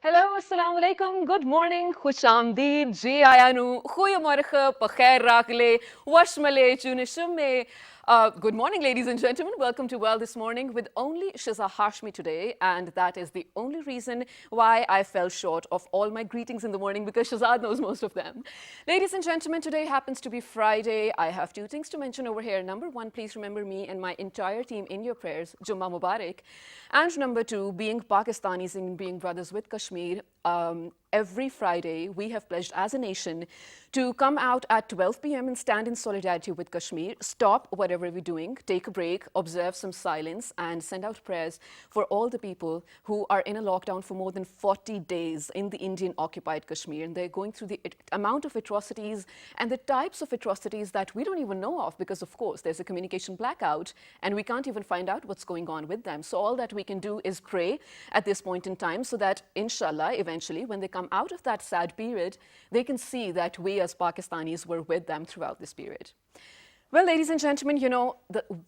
Hello, assalamu alaikum, good morning, khushamdeed, ji ayanu, goeiemorgen, pakhair rakle, washmale, tunishme. Good morning, ladies and gentlemen. Welcome to Well This Morning with only Shiza Hashmi today. And that is the only reason why I fell short of all my greetings in the morning because Shazad knows most of them. Ladies and gentlemen, today happens to be Friday. I have two things to mention over here. Number one, please remember me and my entire team in your prayers. Jummah Mubarak. And number two, being Pakistanis and being brothers with Kashmir, every Friday we have pledged as a nation to come out at 12 p.m. and stand in solidarity with Kashmir, stop whatever we're doing, take a break, observe some silence, and send out prayers for all the people who are in a lockdown for more than 40 days in the Indian occupied Kashmir. And they're going through the amount of atrocities and the types of atrocities that we don't even know of because, of course, there's a communication blackout and we can't even find out what's going on with them. So all that we can do is pray at this point in time so that, inshallah, eventually, when they come out of that sad period, they can see that we as Pakistanis were with them throughout this period. Well, ladies and gentlemen, you know,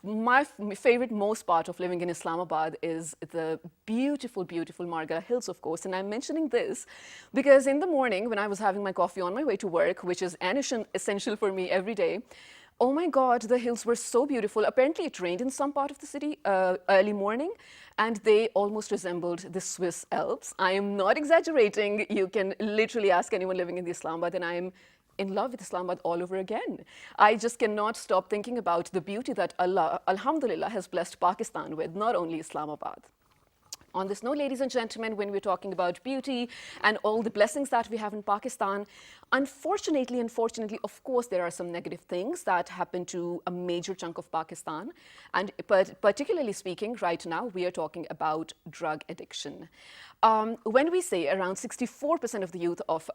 my favorite most part of living in Islamabad is the beautiful, beautiful Margara Hills, of course. And I'm mentioning this because in the morning when I was having my coffee on my way to work, which is an essential for me every day, oh my God, the hills were so beautiful. Apparently it rained in some part of the city early morning and they almost resembled the Swiss Alps. I am not exaggerating. You can literally ask anyone living in the Islamabad and I am in love with Islamabad all over again. I just cannot stop thinking about the beauty that Allah, alhamdulillah, has blessed Pakistan with, not only Islamabad. On this note, ladies and gentlemen, when we're talking about beauty and all the blessings that we have in Pakistan, unfortunately, of course, there are some negative things that happen to a major chunk of Pakistan. And particularly speaking, right now, we are talking about drug addiction. When we say around 64% of the youth of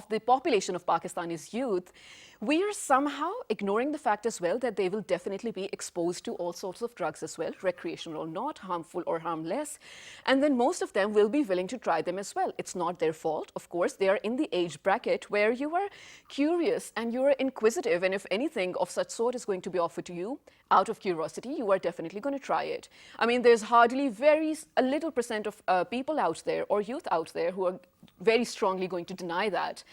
the population of Pakistan is youth, we are somehow ignoring the fact as well that they will definitely be exposed to all sorts of drugs as well, recreational or not, harmful or harmless. And then most of them will be willing to try them as well. It's not their fault. Of course, they are in the age bracket where you are curious and you are inquisitive. And if anything of such sort is going to be offered to you, out of curiosity, you are definitely going to try it. I mean, there's hardly a little percent of people out there or youth out there who are very strongly going to deny that.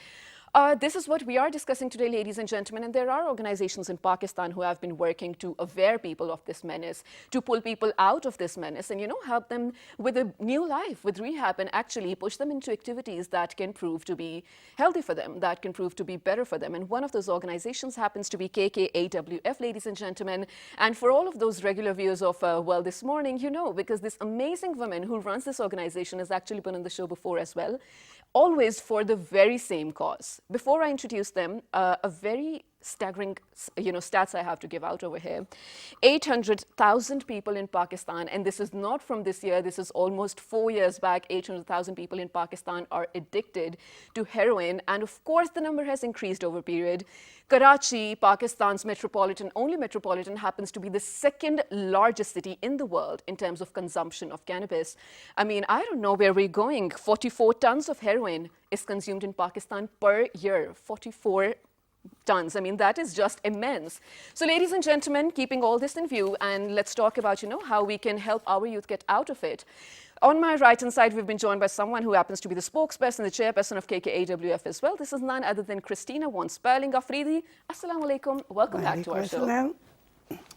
This is what we are discussing today, ladies and gentlemen, and there are organizations in Pakistan who have been working to aware people of this menace, to pull people out of this menace and, you know, help them with a new life, with rehab, and actually push them into activities that can prove to be healthy for them, that can prove to be better for them. And one of those organizations happens to be Kkwm, ladies and gentlemen. And for all of those regular viewers of Well This Morning, you know, because this amazing woman who runs this organization has actually been on the show before as well, always for the very same cause. Before I introduce them, a very staggering, stats I have to give out over here. 800,000 people in Pakistan, and this is not from this year, this is almost 4 years back, 800,000 people in Pakistan are addicted to heroin, and of course the number has increased over period. Karachi, Pakistan's only metropolitan, happens to be the second largest city in the world in terms of consumption of cannabis. I mean, I don't know where we're going. 44 tons of heroin is consumed in Pakistan per year. 44 tons. I mean, that is just immense. So, ladies and gentlemen, keeping all this in view, and let's talk about, how we can help our youth get out of it. On my right-hand side, we've been joined by someone who happens to be the spokesperson, the chairperson of KKAWF as well. This is none other than Christina Sperling Afridi. Assalamu alaikum. Welcome back to our show.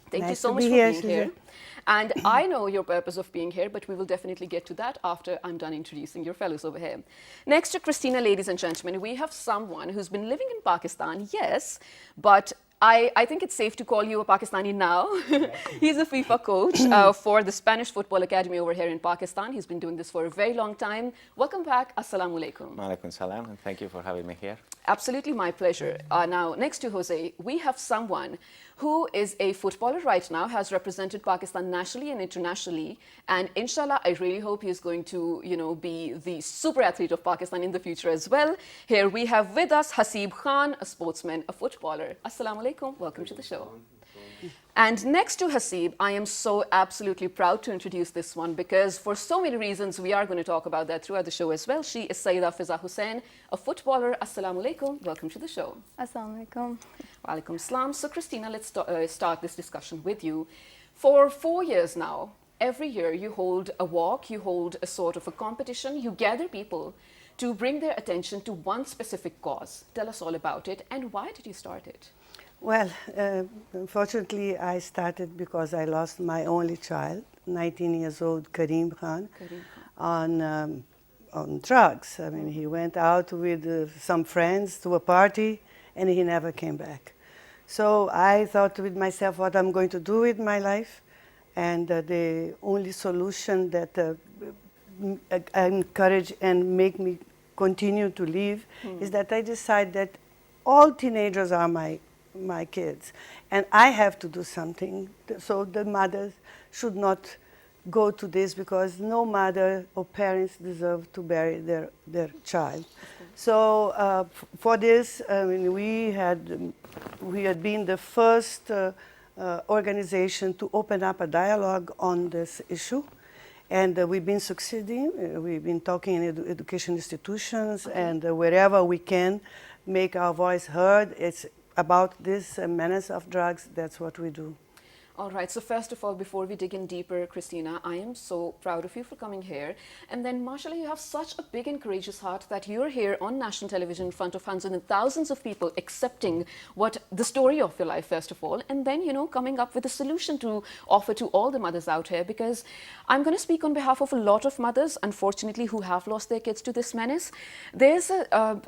Thank you so much for being here. And I know your purpose of being here, but we will definitely get to that after I'm done introducing your fellows over here. Next to Christina, ladies and gentlemen, we have someone who's been living in Pakistan, yes, but I think it's safe to call you a Pakistani now. He's a FIFA coach for the Spanish Football Academy over here in Pakistan. He's been doing this for a very long time. Welcome back. Assalamu alaikum. Walaikum salam, and thank you for having me here. Absolutely my pleasure. Now, next to Jose, we have someone who is a footballer right now, has represented Pakistan nationally and internationally. And inshallah, I really hope he's going to, be the super athlete of Pakistan in the future as well. Here we have with us Haseeb Khan, a sportsman, a footballer. Assalamu alaikum. Welcome to the show. And next to Haseeb, I am so absolutely proud to introduce this one because for so many reasons, we are going to talk about that throughout the show as well. She is Sayyida Fiza Hussain, a footballer. Assalamu alaikum. Welcome to the show. Assalamu alaikum. Wa alaikum salam. So Christina, let's start this discussion with you. For 4 years now, every year you hold a walk, you hold a sort of a competition, you gather people to bring their attention to one specific cause. Tell us all about it, and why did you start it? Well, unfortunately, I started because I lost my only child, 19 years old Kkwm, Kareem Khan. on drugs. I mean, he went out with some friends to a party, and he never came back. So I thought with myself what I'm going to do with my life, and the only solution that encourage and make me continue to live is that I decide that all teenagers are my kids, and I have to do something. So the mothers should not go to this, because no mother or parents deserve to bury their child. So for this, I mean, we had been the first organization to open up a dialogue on this issue. And we've been succeeding. We've been talking in education institutions and wherever we can make our voice heard. It's about this menace of drugs. That's what we do. All right, so first of all, before we dig in deeper, Christina, I am so proud of you for coming here. And then, mashallah, you have such a big and courageous heart that you're here on national television in front of hundreds and thousands of people accepting what the story of your life, first of all, and then, you know, coming up with a solution to offer to all the mothers out here. Because I'm going to speak on behalf of a lot of mothers, unfortunately, who have lost their kids to this menace. There's a,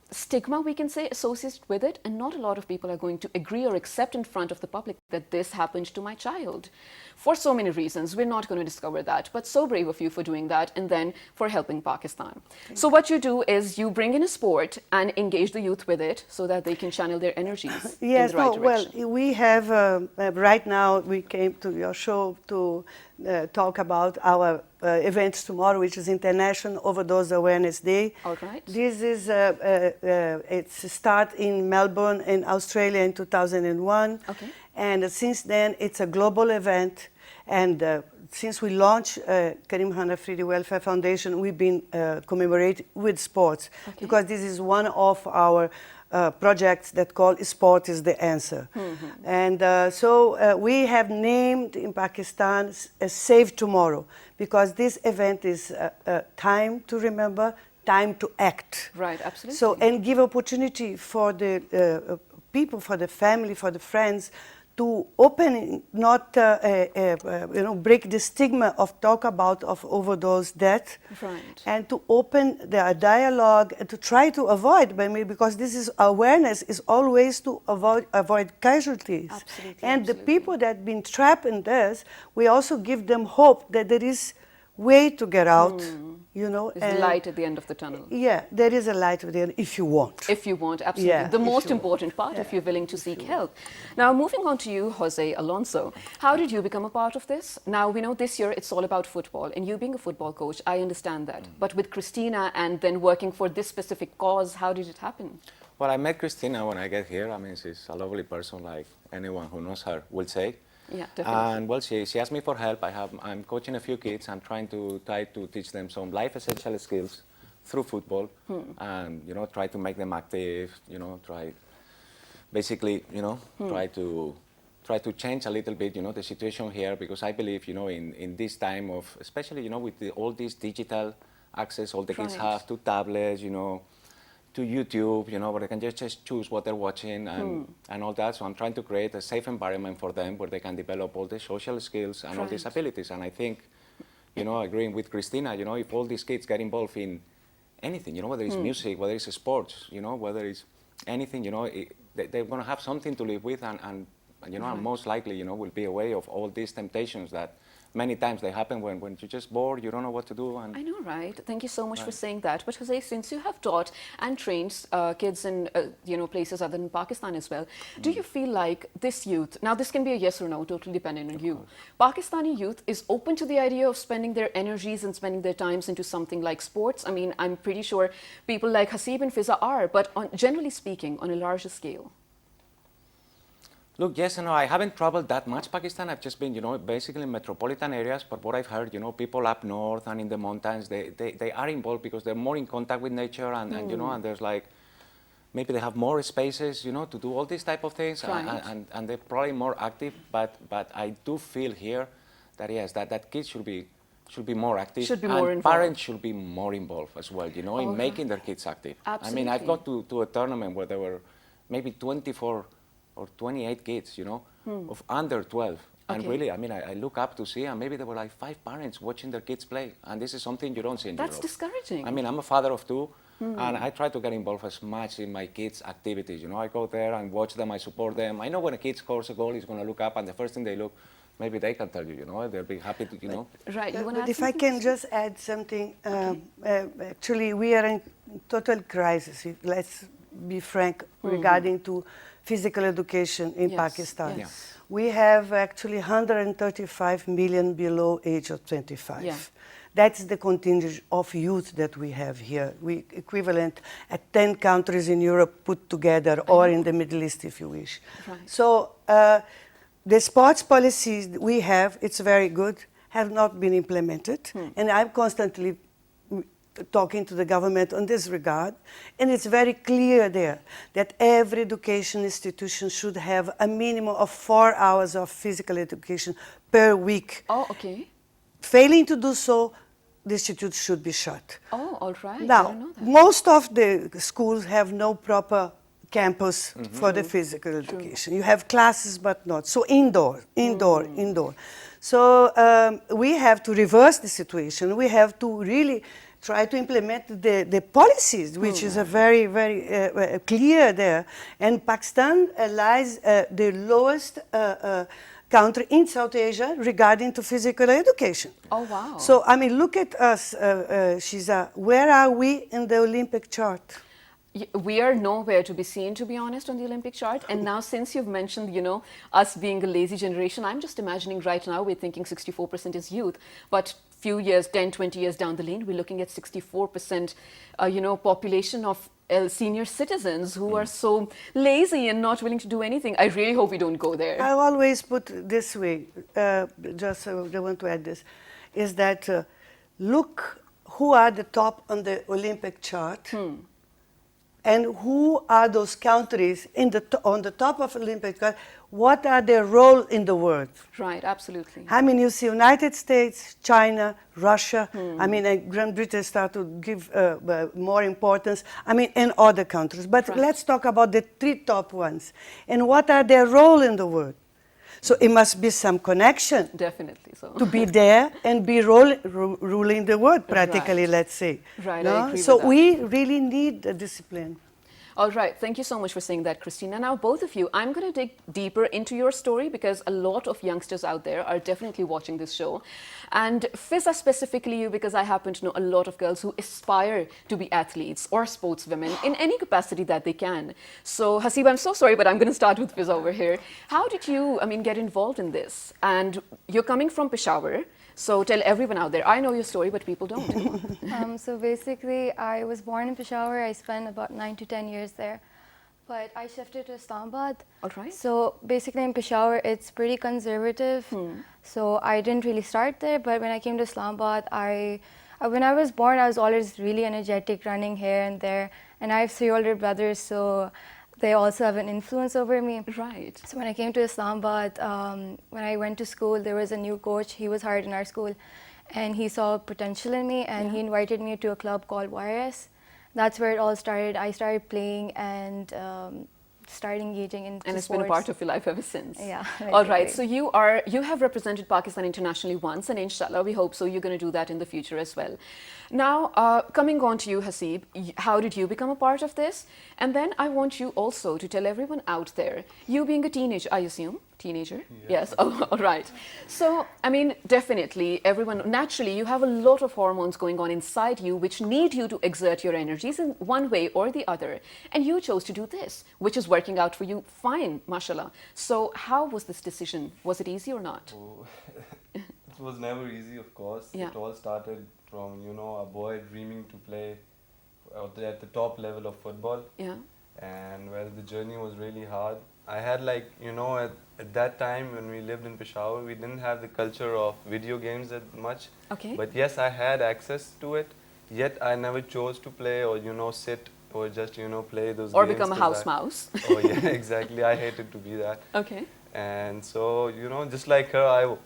stigma, we can say, associated with it, and not a lot of people are going to agree or accept in front of the public that this happened to my child. For so many reasons, we're not going to discover that, but so brave of you for doing that, and then for helping Pakistan. So what you do is you bring in a sport and engage the youth with it so that they can channel their energies Yes, in the right direction. well, we have, right now, we came to your show to talk about our events tomorrow, which is International Overdose Awareness Day. All right. This is, it's start in Melbourne in Australia in 2001. Okay. And since then, it's a global event. And since we launched Kkwm Hana Afridi Welfare Foundation, we've been commemorating with sports. Okay. Because this is one of our projects that called Sport is the Answer. And so we have named in Pakistan Save Tomorrow, because this event is time to remember, time to act. Right, absolutely. So, and give opportunity for the people, for the family, for the friends, to open, not break the stigma of talk about of overdose death, Right. and to open the dialogue and to try to avoid, because this is awareness is always to avoid casualties. Absolutely, And the absolutely. people that have been trapped in this, we also give them hope that there is way to get out, There's and light at the end of the tunnel. yeah, there is a light at the end if you want. If you want, absolutely. Yeah, The if most you important part, if you're willing to seek help. Now, moving on to you, Jose Alonso. How did you become a part of this? Now, we know this year it's all about football, and you being a football coach, I understand that. But with Christina and then working for this specific cause, how did it happen? Well, I met Christina when I get here. I mean, she's a lovely person, like anyone who knows her will say. Yeah, definitely. And well, she asked me for help. I'm coaching a few kids. I'm trying to teach them some life essential skills through football, and try to make them active. Try to change a little bit, the situation here, because I believe, in this time of, especially, with all this digital access, all the kids Right. have to tablets, to YouTube, where they can just choose what they're watching and all that. So I'm trying to create a safe environment for them where they can develop all the social skills and all these Right. abilities. And I think, agreeing with Christina, if all these kids get involved in anything, whether it's music, whether it's sports, whether it's anything, they're going to have something to live with, and most likely, will be away of all these temptations that many times they happen when you're just bored, you don't know what to do. And I know, right? Thank you so much for saying that. But Jose, since you have taught and trained kids in places other than Pakistan as well, do you feel like this youth, now this can be a yes or no, totally dependent on you, Pakistani youth is open to the idea of spending their energies and spending their times into something like sports? I mean, I'm pretty sure people like Hasib and Fiza are, but generally speaking, on a larger scale. Look, yes and no. I haven't traveled that much Pakistan. I've just been, basically in metropolitan areas. But what I've heard, people up north and in the mountains, they are involved because they're more in contact with nature, and and there's like, maybe they have more spaces, to do all these type of things, Right. and they're probably more active. But I do feel here that yes, that kids should be more active, Should be and more involved. parents should be more involved as well, you know, in Okay. making their kids active. I mean, I've Absolutely. got to a tournament where there were maybe 24 or 28 kids, you know, of under 12. And Okay. really, I mean, I look up to see, and maybe there were like 5 parents watching their kids play. And this is something you don't see in That's Europe. discouraging. I mean, I'm a father of 2, and I try to get involved as much in my kids' activities. You know, I go there and watch them, I support them. I know when a kid scores a goal, he's going to look up, and the first thing they look, maybe they can tell you, you know, they'll be happy to, you know. Right. You want to But add if I something? can just add something, actually we are in total crisis. Let's be frank regarding to physical education in Yes, Pakistan. yes. We have actually 135 million below age of 25. Yeah. That's the contingent of youth that we have here. We equivalent at 10 countries in Europe put together, or in the Middle East, if you wish. Right. So the sports policies we have, it's very good, have not been implemented. And I'm constantly talking to the government on this regard. And it's very clear there that every education institution should have a minimum of 4 hours of physical education per week. Oh, okay. Failing to do so, the institute should be shut. Oh, all right. I Now, don't know that. most of the schools have no proper campus for the physical education. You have classes, but not. So indoor. So we have to reverse the situation. We have to really try to implement the policies, which is a very, very clear there. And Pakistan lies the lowest country in South Asia regarding to physical education. Oh, wow. So, I mean, look at us, Shiza. Where are we in the Olympic chart? We are nowhere to be seen, to be honest, on the Olympic chart. And now, since you've mentioned, you know, us being a lazy generation, I'm just imagining right now we're thinking 64% is youth. But few years, 10, 20 years down the lane, we're looking at 64%, you know, population of senior citizens who are so lazy and not willing to do anything. I really hope we don't go there. I always put this way, just so I want to add this, is that look who are the top on the Olympic chart. And who are those countries on the top of Olympic chart? What are their role in the world? Right, absolutely. I mean, you see United States, China, Russia. I mean, Great Britain start to give more importance. I mean, and other countries. But Right. let's talk about the 3 top ones. And what are their role in the world? So it must be some connection Definitely so. to be there and be ruling the world, practically, Right. let's say. Right, I No? agree So with that. we really need the discipline. All right, thank you so much for saying that, Christina. Now, both of you, I'm going to dig deeper into your story because a lot of youngsters out there are definitely watching this show. And Fizza, specifically you, because I happen to know a lot of girls who aspire to be athletes or sportswomen in any capacity that they can. So, Hasib, I'm so sorry, but I'm going to start with Fizza over here. How did you, get involved in this? And you're coming from Peshawar. So tell everyone out there. I know your story, but people don't. So basically, I was born in Peshawar. I spent about 9 to 10 years there. But I shifted to Islamabad. All right. So basically in Peshawar, it's pretty conservative. So I didn't really start there. But when I came to Islamabad, when I was born, I was always really energetic, running here and there. And I have 3 older brothers, so they also have an influence over me. Right. So when I came to Islamabad, when I went to school, there was a new coach. He was hired in our school, and he saw potential in me, and he invited me to a club called YRS. That's where it all started. I started playing and started engaging in And it's sports. been a part of your life ever since. Yeah. All right. basically. So you have represented Pakistan internationally once, and inshallah, we hope so. You're going to do that in the future as well. Now, coming on to you, Hasib, how did you become a part of this? And then I want you also to tell everyone out there, you being a teenager, I assume, teenager? Yes. Oh, all right. So, definitely, everyone, naturally, you have a lot of hormones going on inside you which need you to exert your energies in one way or the other. And you chose to do this, which is working out for you fine, mashallah. So, how was this decision? Was it easy or not? Oh, it was never easy, of course. Yeah. It all started from, a boy dreaming to play at the top level of football. Yeah. And well, the journey was really hard. I had at that time when we lived in Peshawar, we didn't have the culture of video games that much. Okay. But yes, I had access to it. Yet I never chose to play or, sit or just, play those Or games. become a 'cause house mouse. Oh yeah, exactly. I hated to be that. Okay. And so, just like her,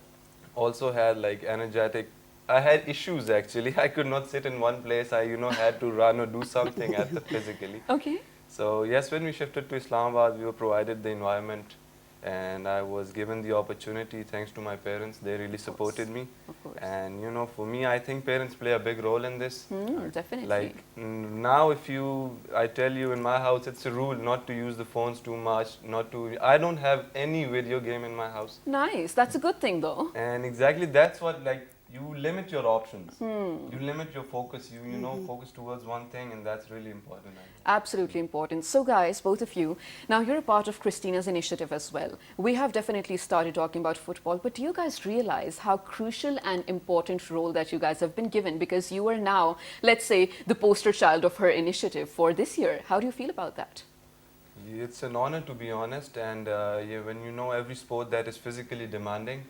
also had like energetic. I had issues actually. I could not sit in one place. I had to run or do something at the physically. Okay. So yes, when we shifted to Islamabad, we were provided the environment, and I was given the opportunity thanks to my parents. They really supported me. Of course. And for me, I think parents play a big role in this. Definitely. Like now, I tell you in my house, it's a rule not to use the phones too much, I don't have any video game in my house. Nice. That's a good thing, though. And exactly that's what, like, you limit your options. You limit your focus. You focus towards one thing, and that's really important. I think. Absolutely important. So guys, both of you, now you're a part of Christina's initiative as well. We have definitely started talking about football, but do you guys realize how crucial and important role that you guys have been given, because you are now, let's say, the poster child of her initiative for this year. How do you feel about that? It's an honor, to be honest, and when you know every sport that is physically demanding,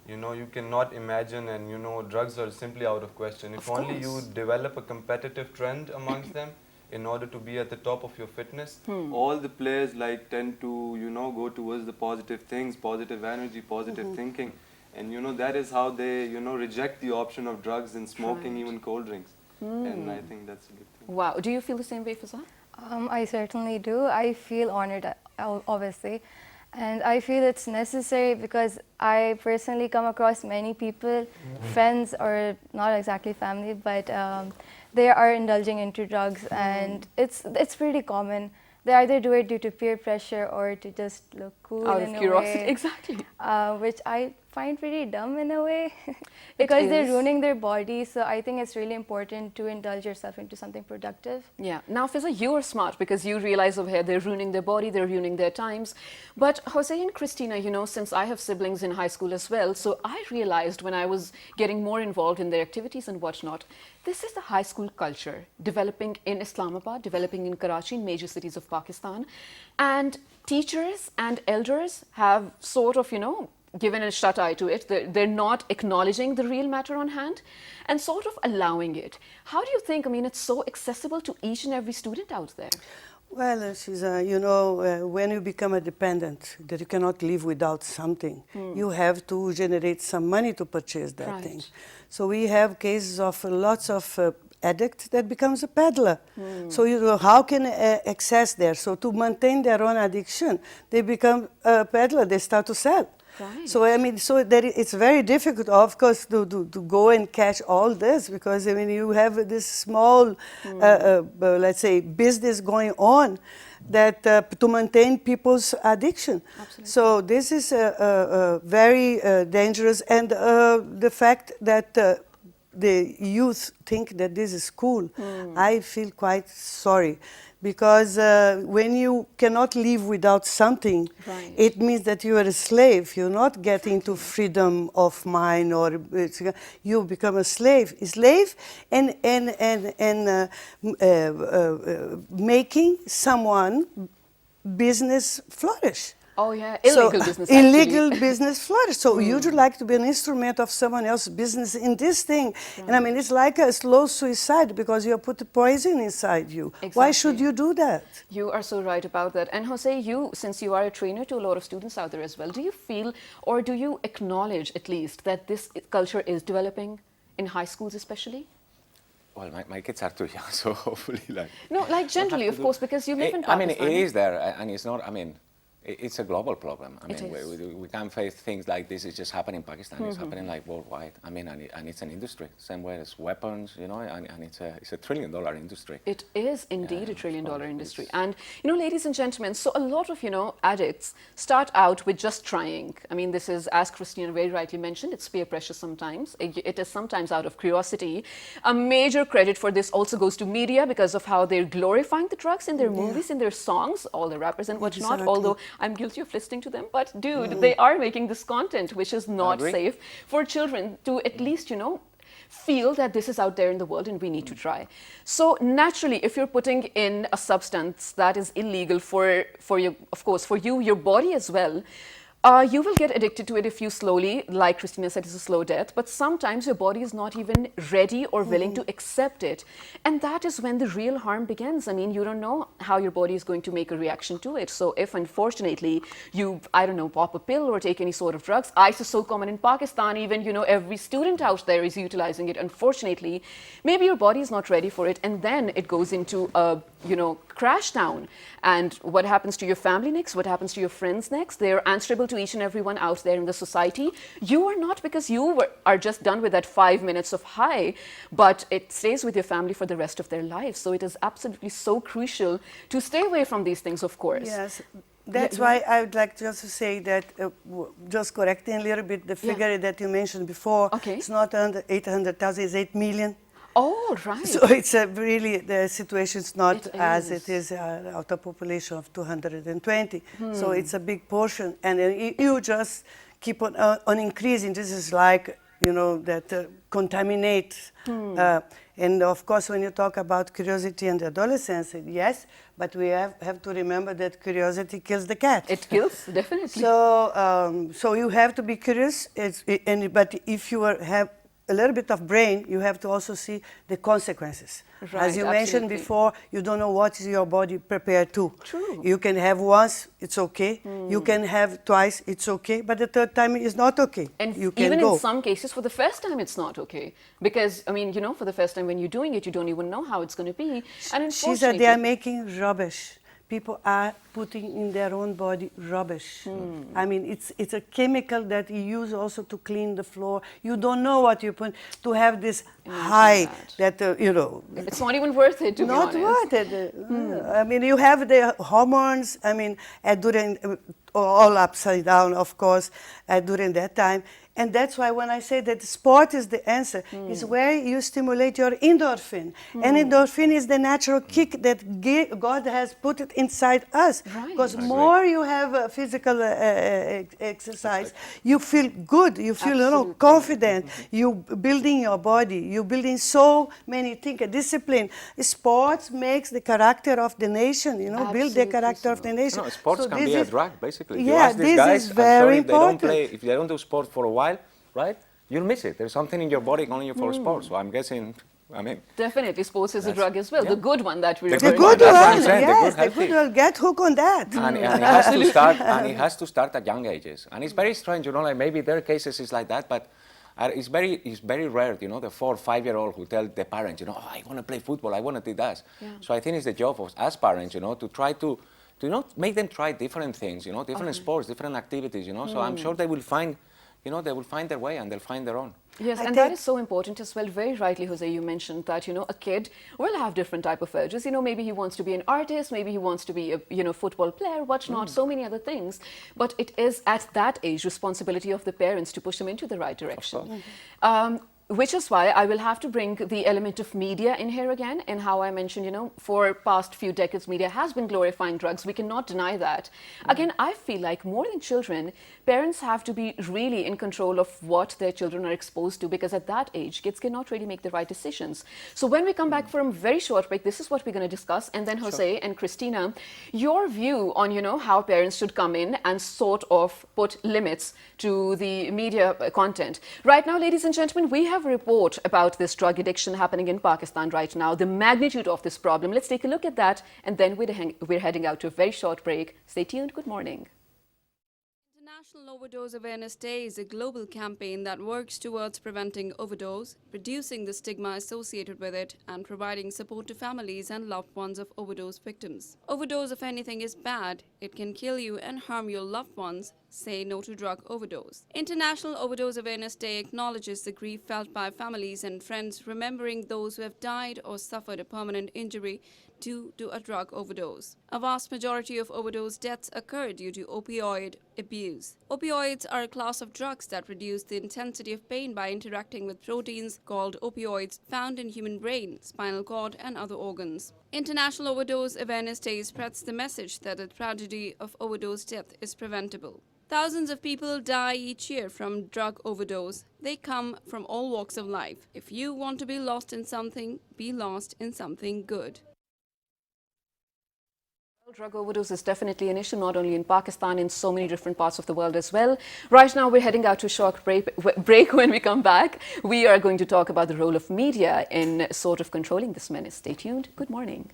you cannot imagine, and drugs are simply out of question. If only you develop a competitive trend amongst them in order to be at the top of your fitness, all the players like tend to go towards the positive things, positive energy, positive thinking, and that is how they reject the option of drugs and smoking, even cold drinks, and I think that's a good thing. Wow. Do you feel the same way, Fazan? I certainly do. I feel honored, obviously. And I feel it's necessary because I personally come across many people, friends or not exactly family, but they are indulging into drugs, and it's pretty common. They either do it due to peer pressure or to just look cool Out in of a curiosity, way, exactly. which I find pretty dumb in a way because they're ruining their body. So I think it's really important to indulge yourself into something productive. Yeah. Now, Fiza, you are smart because you realize over here they're ruining their body, they're ruining their times. But Jose and Christina, since I have siblings in high school as well, so I realized when I was getting more involved in their activities and whatnot, this is the high school culture developing in Islamabad, developing in Karachi, in major cities of Pakistan. And teachers and elders have sort of, given a shut eye to it. They're not acknowledging the real matter on hand and sort of allowing it. How do you think, it's so accessible to each and every student out there? Well, Shiza, when you become a dependent, that you cannot live without something, you have to generate some money to purchase that thing. So we have cases of lots of addict that becomes a peddler. So how can access there? So to maintain their own addiction, they become a peddler. They start to sell. Right. So it's very difficult, of course, to go and catch all this because you have this small, let's say, business going on that to maintain people's addiction. Absolutely. So this is very dangerous, and the fact that the youth think that this is cool, I feel quite sorry. Because when you cannot live without something, it means that you are a slave. You're not getting to freedom of mind, or you become a slave. And making someone business flourish. Oh yeah, illegal business. Illegal business flourish. So you'd like to be an instrument of someone else's business in this thing. Right. And it's like a slow suicide because you put poison inside you. Exactly. Why should you do that? You are so right about that. And Jose, since you are a trainer to a lot of students out there as well, do you feel or do you acknowledge at least that this culture is developing in high schools especially? Well, my kids are too young, so hopefully No, like generally, of course, because you live in Pakistan. it is there, and it's not, it's a global problem. We can't face things like this. It's just happening in Pakistan. It's happening like worldwide. And it's an industry, same way as weapons, and it's a $1 trillion industry. It is indeed a $1 trillion industry. And, ladies and gentlemen, so a lot of, addicts start out with just trying. This is, as Christina very rightly mentioned, it's peer pressure sometimes. It is sometimes out of curiosity. A major credit for this also goes to media because of how they're glorifying the drugs in their movies, in their songs, all the rappers and whatnot, although I'm guilty of listening to them, but dude, they are making this content which is not safe for children to at least, feel that this is out there in the world and we need to try. So naturally, if you're putting in a substance that is illegal for you, of course, for you, your body as well, You will get addicted to it if you slowly, like Christina said, it's a slow death, but sometimes your body is not even ready or willing to accept it. And that is when the real harm begins. I mean, you don't know how your body is going to make a reaction to it. So if unfortunately you, I don't know, pop a pill or take any sort of drugs, ice is so common in Pakistan, even, you know, every student out there is utilizing it. Unfortunately, maybe your body is not ready for it, and then it goes into a, you know, crash down. And what happens to your family next? What happens to your friends next? They're answerable to each and everyone out there in the society. You are not, because you are just done with that 5 minutes of high, but it stays with your family for the rest of their lives. So it is absolutely so crucial to stay away from these things, of course. Yes. That's why I would like just to say that, just correcting a little bit the figure that you mentioned before. Okay. It's not under 800,000, it's 8 million. Oh, right. So it's really, the situation is not as is. it is out of a population of 220. So it's a big portion. And you just keep on increasing. This is like, you know, that contaminates. And of course, when you talk about curiosity and adolescence, yes, but we have to remember that curiosity kills the cat. It kills, definitely. So, so you have to be curious, but if you have a little bit of brain, you have to also see the consequences. Right, As you mentioned absolutely. before, you don't know what is your body prepared to. True. You can have once, it's okay. You can have twice, it's okay. But the third time is not okay. And you can even go. in some cases, for the first time, it's not okay. Because, I mean, you know, for the first time when you're doing it, you don't even know how it's going to be. And She said they are making rubbish. People are putting in their own body rubbish. I mean, it's a chemical that you use also to clean the floor. You don't know what you put to have this high that, you know. It's not even worth it, to be honest. Not worth it. I mean, you have the hormones, I mean, during, all upside down, of course, during that time. And that's why when I say that sport is the answer, is where you stimulate your endorphin. And endorphin is the natural kick that God has put it inside us. Right. Because more you have physical exercise, you feel good, you feel, you know, confident, you building your body, you building so many things, discipline. Sports makes the character of the nation, you know, build the character of the nation. No, sports So can this be a is- drug, basically. You Yeah, ask these this guys, is I'm very sorry, if they don't important. if they don't do sport for a while, right, you'll miss it. There's something in your body calling you for sport. So I'm guessing, I mean, Definitely, sports is a That's- drug as well. yeah. The good one that we're The The good good one, that's what I'm one, saying, the yes, good the good healthy. one. Get hooked on that. and it has to start, and it has to start at young ages. And it's very strange, you know, like maybe there are cases it's like that, but it's very rare, you know, the 4 or 5-year-old who tell the parents, you know, oh, I want to play football, I want to do that. So I think it's the job of us parents, you know, to try to you know, make them try different things, you know, different sports, different activities, you know. So I'm sure they will find, you know, they will find their way and they'll find their own. Yes, I and that think- is so important as well. Very rightly, Jose, you mentioned that, you know, a kid will have different type of urges. You know, maybe he wants to be an artist, maybe he wants to be a, you know, football player, what not, so many other things. But it is at that age responsibility of the parents to push them into the right direction. Which is why I will have to bring the element of media in here again, and how I mentioned, you know, for past few decades, media has been glorifying drugs. We cannot deny that. Again, I feel like more than children, parents have to be really in control of what their children are exposed to, because at that age, kids cannot really make the right decisions. So when we come back from a very short break, this is what we're going to discuss. And then Jose and Christina, your view on, you know, how parents should come in and sort of put limits to the media content. Right now, ladies and gentlemen, we have a report about this drug addiction happening in Pakistan right now, the magnitude of this problem. Let's take a look at that, and then we're heading out to a very short break. Stay tuned. Good morning. International Overdose Awareness Day is a global campaign that works towards preventing overdose, reducing the stigma associated with it, and providing support to families and loved ones of overdose victims. Overdose, if anything, is bad. It can kill you and harm your loved ones. Say no to drug overdose. International Overdose Awareness Day acknowledges the grief felt by families and friends, remembering those who have died or suffered a permanent injury due to a drug overdose. A vast majority of overdose deaths occur due to opioid abuse. Opioids are a class of drugs that reduce the intensity of pain by interacting with proteins called opioids found in human brain, spinal cord, and other organs. International Overdose Awareness Day spreads the message that the tragedy of overdose death is preventable. Thousands of people die each year from drug overdose. They come from all walks of life. If you want to be lost in something, be lost in something good. Drug overdose is definitely an issue, not only in Pakistan, in so many different parts of the world as well. Right now, we're heading out to a short break. When we come back, we are going to talk about the role of media in sort of controlling this menace. Stay tuned. Good morning.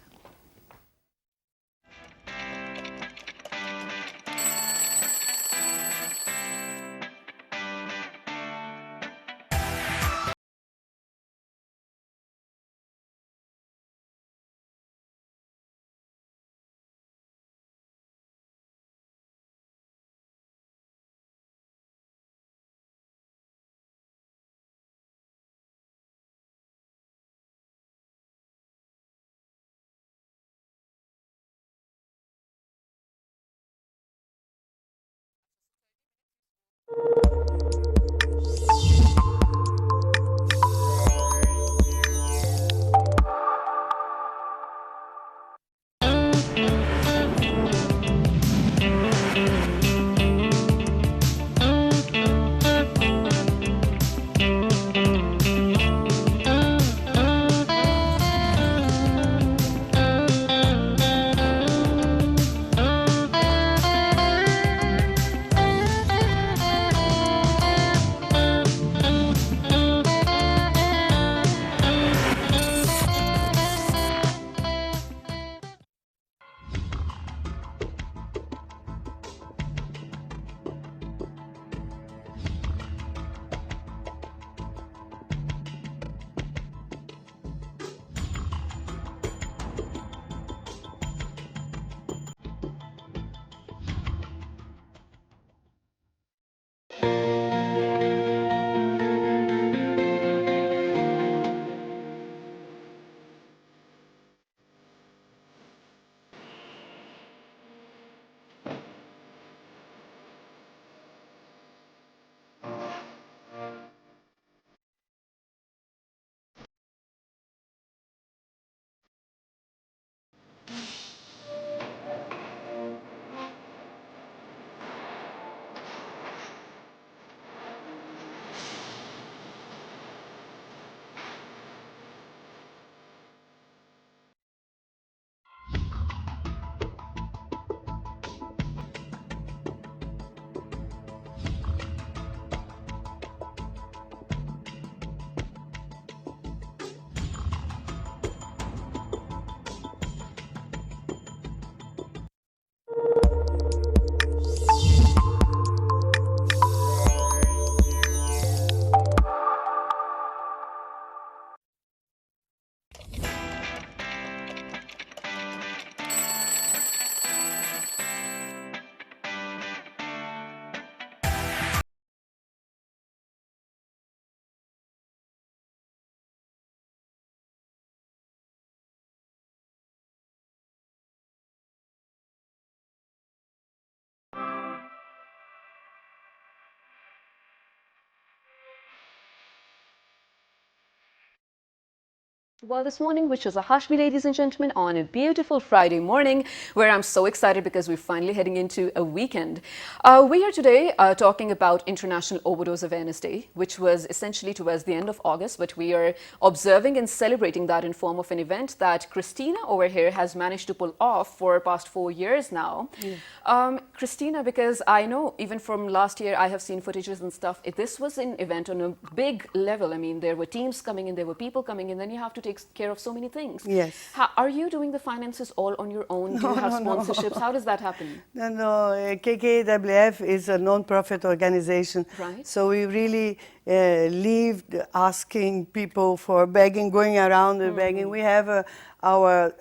Well, this morning, which was a Hashmi, ladies and gentlemen, on a beautiful Friday morning, where I'm so excited because we're finally heading into a weekend. We are today talking about International Overdose Awareness Day, which was essentially towards the end of August, but we are observing and celebrating that in form of an event that Christina over here has managed to pull off for past 4 years now. Yeah. Christina, because I know even from last year, I have seen footages and stuff. This was an event on a big level. I mean, there were teams coming in, there were people coming in, then you have to take care of so many things. Yes. Are you doing the finances all on your own? Do you have sponsorships? How does that happen? No. KKWF is a non-profit organization. Right. So we really lived asking people for begging, going around and begging. We have our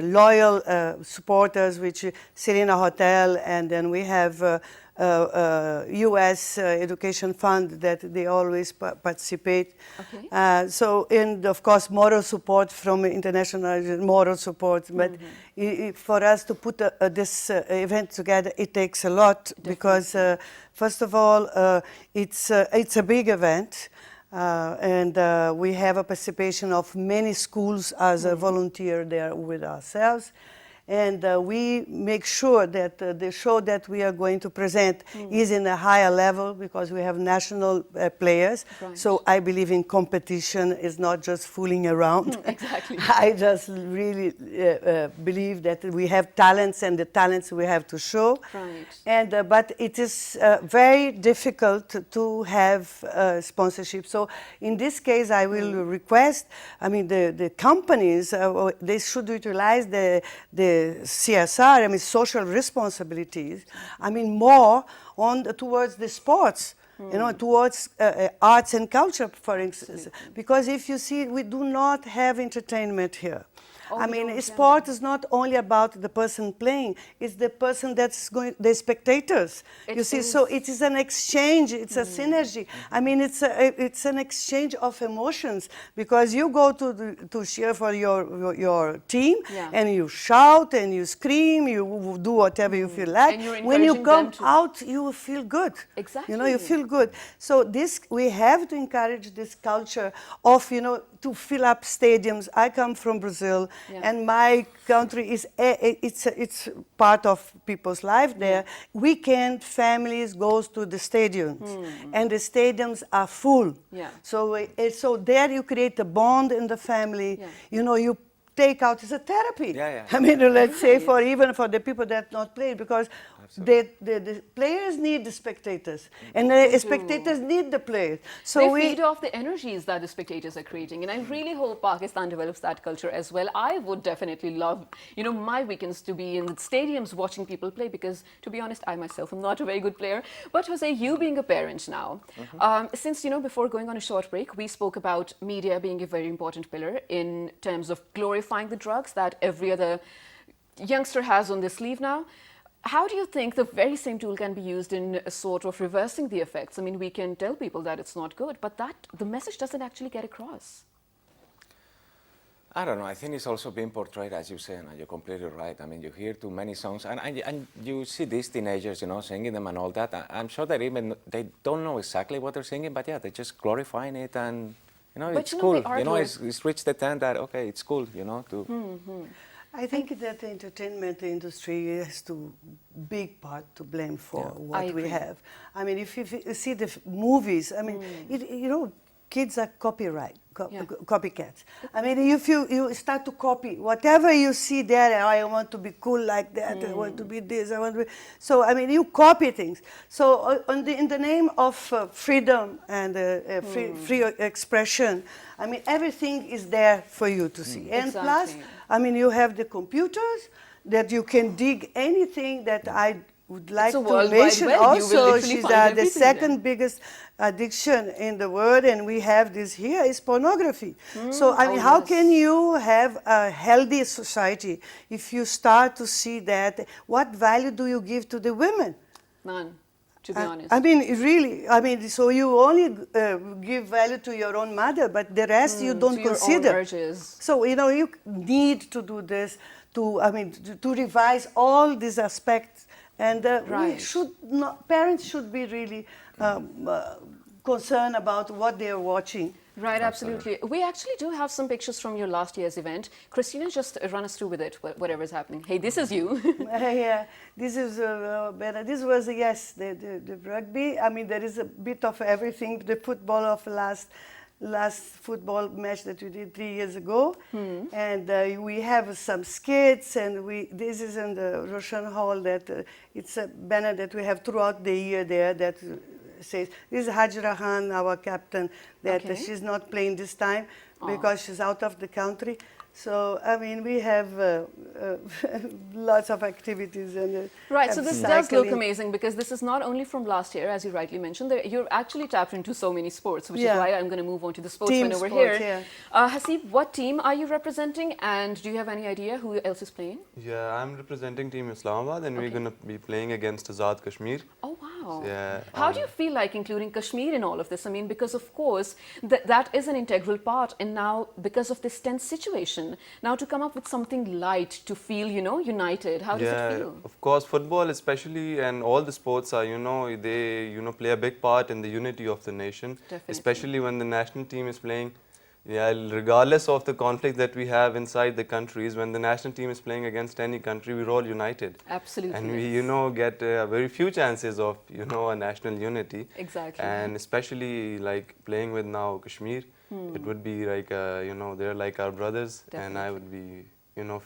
loyal supporters, which sit in a hotel, and then we have U.S. education fund that they always participate. Okay. And of course, moral support from international moral support. But for us to put this event together, it takes a lot. Definitely. Because first of all, it's a big event. And we have a participation of many schools as a volunteer there with ourselves. and we make sure that the show that we are going to present is in a higher level because we have national players. Right. So I believe in competition is not just fooling around. Exactly. I just really believe that we have talents, and the talents we have to show. Right. And but it is very difficult to have sponsorship. So in this case, I will request. I mean, the companies they should utilize the CSR. I mean, social responsibilities. I mean, more on towards the sports. You know, towards arts and culture, for instance. Because if you see, we do not have entertainment here. I mean, sport is not only about the person playing, it's the person that's going, the spectators. You see, so it is an exchange, it's a synergy. I mean, it's an exchange of emotions because you go to cheer for your team and you shout and you scream, you do whatever you feel like. And you're when you encouraging come them to- out, you will feel good. Exactly. You know, you feel good. So this, we have to encourage this culture of, you know, to fill up stadiums. I come from Brazil, and my country is it's part of people's life there. Weekend families goes to the stadiums, and the stadiums are full. So there you create a bond in the family. You know, you take out, it's a therapy. I mean, let's say for even for the people that not play, because the players need the spectators, and the spectators need the players. So they feed off the energies that the spectators are creating, and I really hope Pakistan develops that culture as well. I would definitely love, you know, my weekends to be in the stadiums watching people play, because to be honest, I myself am not a very good player. But Jose, you being a parent now, since, you know, before going on a short break, we spoke about media being a very important pillar in terms of glorifying the drugs that every other youngster has on their sleeve now. How do you think the very same tool can be used in a sort of reversing the effects? I mean, we can tell people that it's not good, but that the message doesn't actually get across. I don't know. I think it's also being portrayed, as you say, and you're completely right. I mean, you hear too many songs, and you see these teenagers, you know, singing them and all that. I'm sure that even they don't know exactly what they're singing, but yeah, they're just glorifying it, and you know, it's cool. You know, it's reached the time that okay, it's cool, you know, to. I think that the entertainment industry has to big part to blame for what we have. I mean, if you see the movies, I mean, you know, kids are copycats. I mean, if you start to copy whatever you see there, I want to be cool like that, I want to be this, I want to be... So, I mean, you copy things. So, in the name of freedom and free expression, I mean, everything is there for you to see. And plus, I mean, you have the computers that you can dig anything that I would like to mention also. She's the second biggest addiction in the world, and we have this here is pornography. So I mean, how can you have a healthy society if you start to see that? What value do you give to the women? None, to be honest. I mean, really, I mean, so you only give value to your own mother, but the rest you don't consider. Your own urges. So, you know, you need to do this to, I mean, to revise all these aspects. And we should not, parents should be really concerned about what they are watching. Right, absolutely. We actually do have some pictures from your last year's event. Christina, just run us through with it, whatever's happening. Hey, this is you. Yeah, this is this was, yes, the rugby. I mean, there is a bit of everything. The football of last football match that we did 3 years ago, and we have some skits, and this is in the Roshan Hall, that it's a banner that we have throughout the year there that says, this is Hajra Khan, our captain, that she's not playing this time because she's out of the country. So, I mean, we have lots of activities. And, right, so this does look amazing, because this is not only from last year, as you rightly mentioned. You're actually tapped into so many sports, which is why I'm going to move on to the sportsmen over here. Hasib, what team are you representing, and do you have any idea who else is playing? Yeah, I'm representing Team Islamabad, and we're going to be playing against Azad Kashmir. Oh, wow. Yeah. How do you feel like including Kashmir in all of this? I mean, because of course, that is an integral part, and now, because of this tense situation, now to come up with something light, to feel, you know, united, how does it feel? Of course, football especially, and all the sports are, you know, they, you know, play a big part in the unity of the nation. Definitely. Especially when the national team is playing. Yeah, regardless of the conflict that we have inside the countries, when the national team is playing against any country, we're all united. Absolutely. And we, yes. get very few chances of, a national unity. Exactly. And especially like playing with now Kashmir, it would be like, they're like our brothers. And I would be,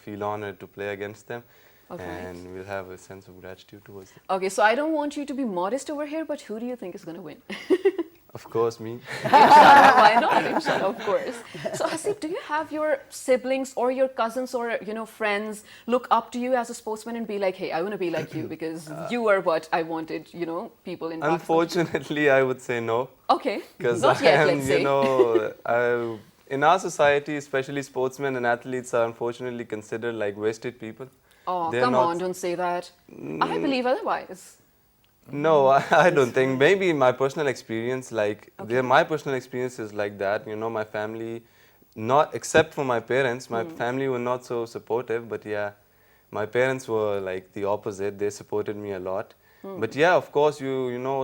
feel honored to play against them. All right. And we'll have a sense of gratitude towards them. Okay, so I don't want you to be modest over here, but who do you think is going to win? Of course, me. Inshallah, why not? Inshallah, of course. So, Hasib, do you have your siblings or your cousins or friends look up to you as a sportsman and be like, "Hey, I want to be like you because you are what I wanted." People in Pakistan. Unfortunately, I would say no. Okay. Because Not I yet, am, let's say. in our society, especially sportsmen and athletes are unfortunately considered like wasted people. Oh, They're come not- on, don't say that. I believe otherwise. No, I don't think. Maybe in my personal experience, my personal experience is like that. My family, not except for my parents, my family were not so supportive. But yeah, my parents were like the opposite. They supported me a lot. But yeah, of course,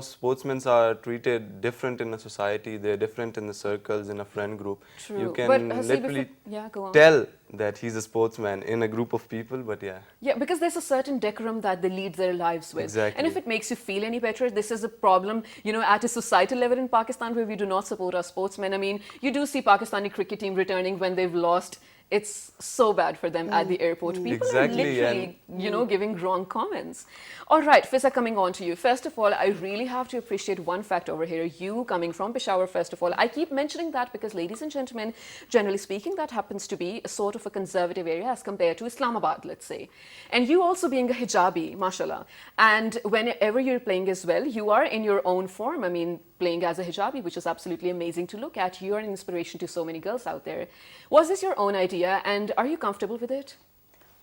sportsmen are treated different in a society. They're different in the circles, in a friend group. True. You can But, Hasib, literally yeah, go on. tell that he's a sportsman in a group of people. But yeah. Yeah, because there's a certain decorum that they lead their lives with. Exactly. And if it makes you feel any better, this is a problem, at a societal level in Pakistan where we do not support our sportsmen. I mean, you do see Pakistani cricket team returning when they've lost. It's so bad for them at the airport. People Exactly, are literally, giving wrong comments. All right, Fiza, coming on to you. First of all, I really have to appreciate one fact over here. You coming from Peshawar, first of all. I keep mentioning that because, ladies and gentlemen, generally speaking, that happens to be a sort of a conservative area as compared to Islamabad, let's say. And you also being a hijabi, mashallah. And whenever you're playing as well, you are in your own form. I mean, playing as a hijabi, which is absolutely amazing to look at. You're an inspiration to so many girls out there. Was this your own idea, and are you comfortable with it?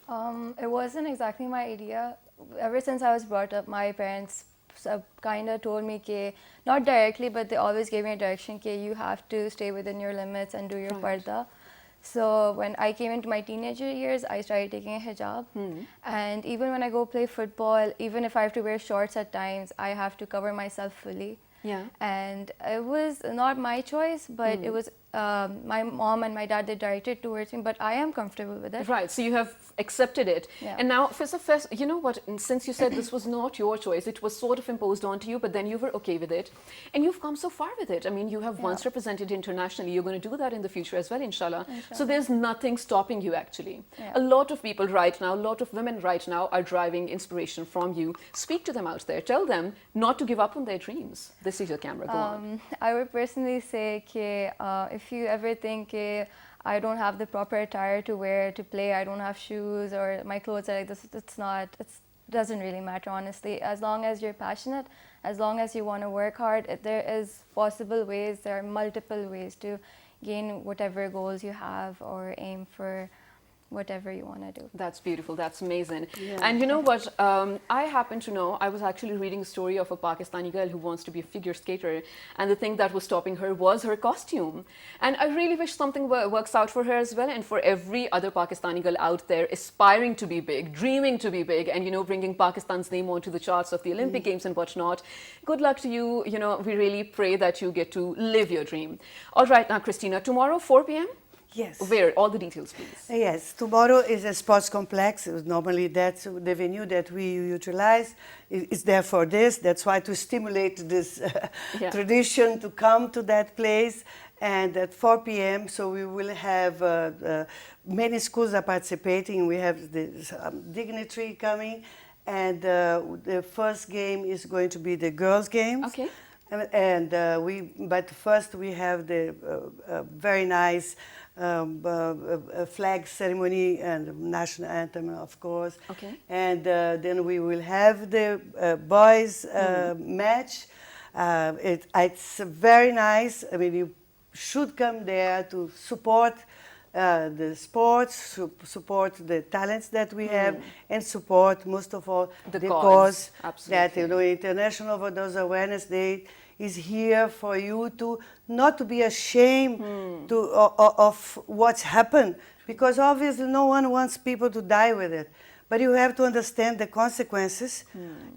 It wasn't exactly my idea. Ever since I was brought up, my parents kind of told me, not directly, but they always gave me a direction, you have to stay within your limits and do your parda. So when I came into my teenager years, I started taking a hijab. And even when I go play football, even if I have to wear shorts at times, I have to cover myself fully. Yeah. And it was not my choice, but it was my mom and my dad, they directed towards me, but I am comfortable with it. Right, so you have accepted it. Yeah. And now, Fiza, you know what, since you said this was not your choice, it was sort of imposed onto you, but then you were okay with it. And you've come so far with it. I mean, you have once represented internationally. You're going to do that in the future as well, inshallah. So there's nothing stopping you, actually. Yeah. A lot of people right now, a lot of women right now are driving inspiration from you. Speak to them out there. Tell them not to give up on their dreams. This is your camera. Go on. I would personally say, if you ever think, I don't have the proper attire to wear to play, I don't have shoes, or my clothes are like this, it doesn't really matter, honestly. As long as you're passionate, as long as you want to work hard, there is possible ways, there are multiple ways to gain whatever goals you have or aim for whatever you want to do. That's beautiful. That's amazing. Yeah. And you know what? I happen to know, I was actually reading a story of a Pakistani girl who wants to be a figure skater, and the thing that was stopping her was her costume. And I really wish something works out for her as well, and for every other Pakistani girl out there aspiring to be big, dreaming to be big, and bringing Pakistan's name onto the charts of the Olympic Games and whatnot. Good luck to you. We really pray that you get to live your dream. All right, now, Christina, tomorrow, 4 p.m.? Yes. Where? All the details, please. Yes, tomorrow is a sports complex. Normally that's the venue that we utilize. It's there for this. That's why to stimulate this tradition to come to that place. And at 4 p.m., so we will have many schools are participating. We have the dignitary coming. And the first game is going to be the girls' games. Okay. But first we have the very nice flag ceremony and national anthem, of course. Okay. And then we will have the boys match. It's very nice. I mean, you should come there to support the sports, support the talents that we have, and support, most of all, the cause that, International Overdose Awareness Day is here for you to not to be ashamed of what's happened, because obviously no one wants people to die with it. But you have to understand the consequences,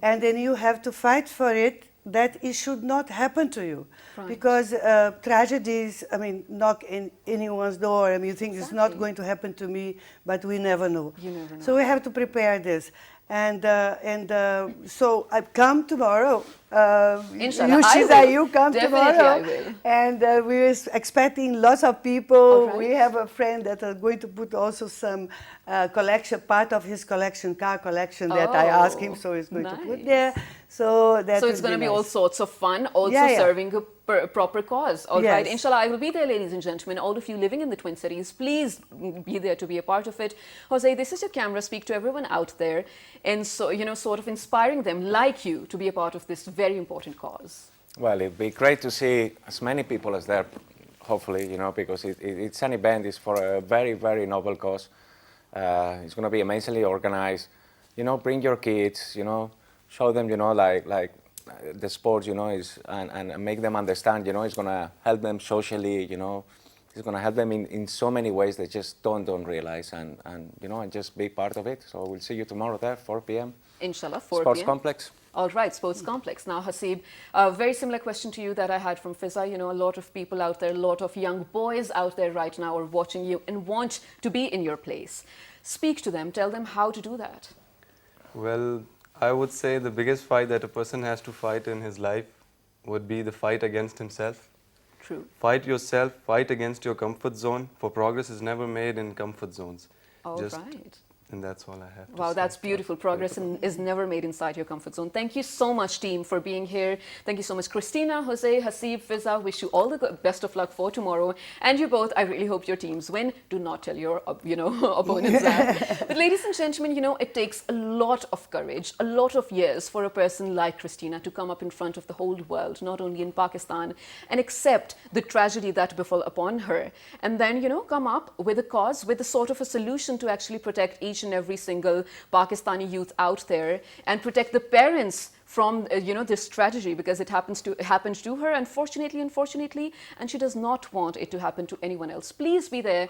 and then you have to fight for it, that it should not happen to you. Right. Because tragedies, I mean, knock in anyone's door. I mean, you think it's not Exactly. going to happen to me, but we never know. You never know. So we have to prepare this. And so I come tomorrow. Inshallah, you, I Shiza, will. you come Definitely tomorrow. I will. And we're expecting lots of people. All right. We have a friend that are going to put also some collection, part of his collection, car collection that I asked him, so he's going to put nice. there. So that So it's will going to be all nice. sorts of fun, also Yeah, yeah. serving a proper cause. All right, Yes. inshallah, I will be there, ladies and gentlemen. All of you living in the Twin Cities, please be there to be a part of it. Jose, this is your camera. Speak to everyone out there, and so sort of inspiring them, like you, to be a part of this very important cause. Well, it'd be great to see as many people as there, hopefully, because it's an event. It's for a very, very noble cause. It's going to be amazingly organized. Bring your kids. Show them. Like the sports. Is and make them understand. It's going to help them socially. It's going to help them in so many ways they just don't realize, and just be part of it. So we'll see you tomorrow there, 4 p.m. Inshallah, 4 Sports p.m. Complex. All right, Sports Complex. Now, Hasib, a very similar question to you that I had from Fiza. A lot of people out there, a lot of young boys out there right now are watching you and want to be in your place. Speak to them. Tell them how to do that. Well, I would say the biggest fight that a person has to fight in his life would be the fight against himself. True. Fight yourself, fight against your comfort zone, for progress is never made in comfort zones. All right. And that's all I have to Wow, say. that's beautiful. Progress is never made inside your comfort zone. Thank you so much, team, for being here. Thank you so much, Christina, Jose, Hasib, Fiza. Wish you all the best of luck for tomorrow. And you both, I really hope your teams win. Do not tell your, opponents that. But ladies and gentlemen, it takes a lot of courage, a lot of years for a person like Christina to come up in front of the whole world, not only in Pakistan, and accept the tragedy that befell upon her. And then, come up with a cause, with a sort of a solution to actually protect each and every single Pakistani youth out there and protect the parents from this tragedy, because it happened to her, unfortunately, and she does not want it to happen to anyone else. Please be there,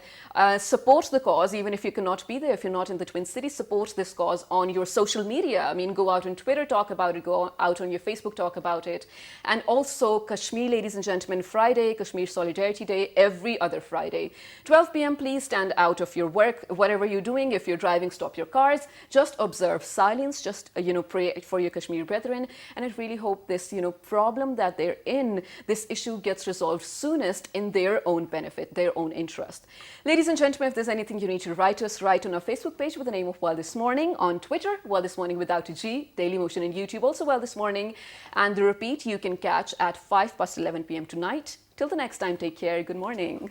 support the cause, even if you cannot be there, if you're not in the Twin Cities. Support this cause on your social media. I mean, go out on Twitter, talk about it, go out on your Facebook, talk about it. And also Kashmir, ladies and gentlemen, Friday, Kashmir Solidarity Day, every other Friday. 12 p.m, please stand out of your work, whatever you're doing. If you're driving, stop your cars, just observe silence, just pray for your Kashmir brethren. And I really hope this, problem that they're in, this issue gets resolved soonest in their own benefit, their own interest. Ladies and gentlemen, if there's anything you need to write us, write on our Facebook page with the name of Well This Morning, on Twitter, Well This Morning without a G, Daily Motion, and YouTube, also Well This Morning. And the repeat you can catch at 11 p.m. tonight. Till the next time, take care. Good morning.